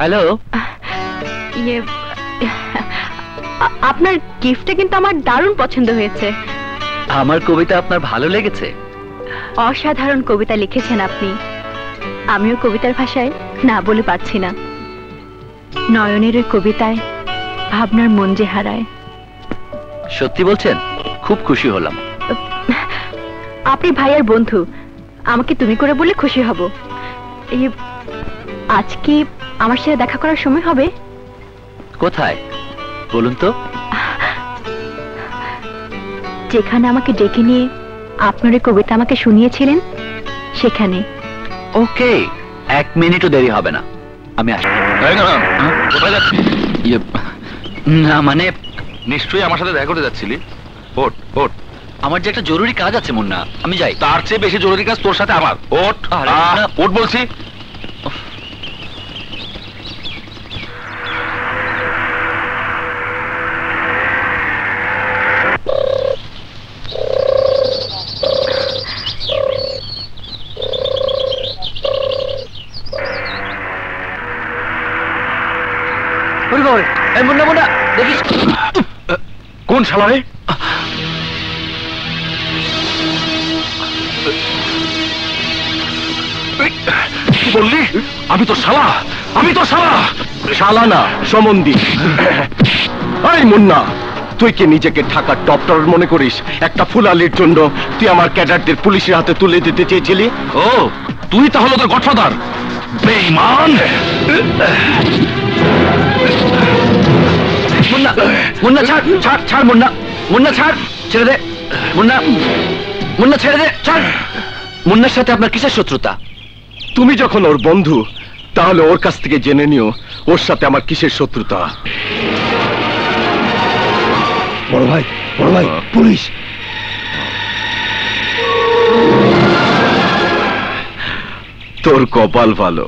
Hello. ইয়ে, আপনার গিফটটা কিন্তু আমার দারুণ পছন্দ হয়েছে। আমার কবিতা আপনার ভালো লেগেছে? অসাধারণ কবিতা লিখেছেন আপনি। আমিও কবিতার ভাষায় না বলে পারছি না। নয়নের ওই কবিতায় ভাবনার মন যে হারায়। সত্যি বলছেন? খুব খুশি হলাম। আপনি ভাইয়ার বন্ধু, আমাকে তুমি করে বলে খুশি হব। আজ কি আমার সাথে দেখা করার সময় হবে? কোথায় বলুন তো? যেখানে আমাকে ডেকে নিয়ে আপনার এই কবিতা আমাকে শুনিয়েছিলেন সেখানে। ওকে, 1 মিনিটও দেরি হবে না, আমি আসছি। কোথায় যাচ্ছি? না মানে নিশ্চয়ই আমার সাথে দেখা করতে যাচ্ছিলি। ওঠ ওঠ, আমার যে একটা জরুরি কাজ আছে মুন্না, আমি যাই। তার চেয়ে বেশি জরুরি কাজ তোর সাথে আমার। ওঠ ওঠ বলছি। মুন্না মুন্না দেখিস কোন শালা রে? কি বললি? আমি তো শালা, আমি তো শালা। শালা না, সমন্দি। এই মুন্না, তুই কি নিজেকে ঢাকার টপটার মনে করিস? একটা ফুলালির জন্য তুই আমার ক্যাডারদের পুলিশের হাতে তুলে দিতে চেয়েছিলি? ও, তুই তাহলে তোর গডফাদার? বেঈমান! মুন্না মুন্না ছাড় ছাড় ছাড়, মুন্না মুন্না ছাড়, ছেড়ে দে মুন্না, মুন্না ছেড়ে দে, ছাড়। মুন্নার সাথে আপনার কিসের শত্রুতা? তুমি যখন ওর বন্ধু, তাহলে ওর কাছ থেকে জেনে নিও ওর সাথে আমার কিসের শত্রুতা। বড় ভাই পুলিশ। তোর কপাল ভালো।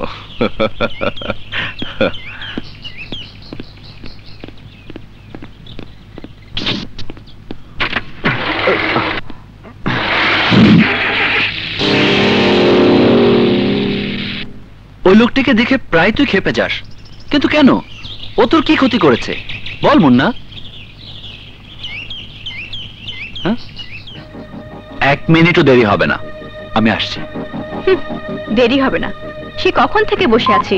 ওই লোকটিকে দেখে প্রায় তুই খেপে যাস, কিন্তু কেন? ও তোর কি ক্ষতি করেছে বল মুন্না? 1 মিনিটও দেরি হবে না, আমি আসছি। দেরি হবে না, সে কখন থেকে বসে আছি।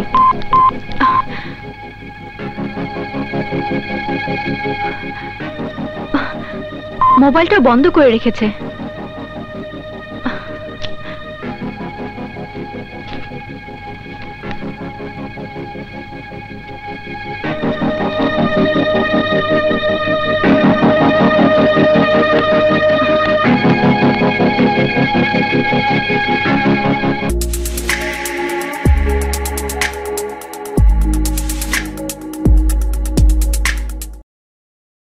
মোবাইলটা বন্ধ করে রেখেছে।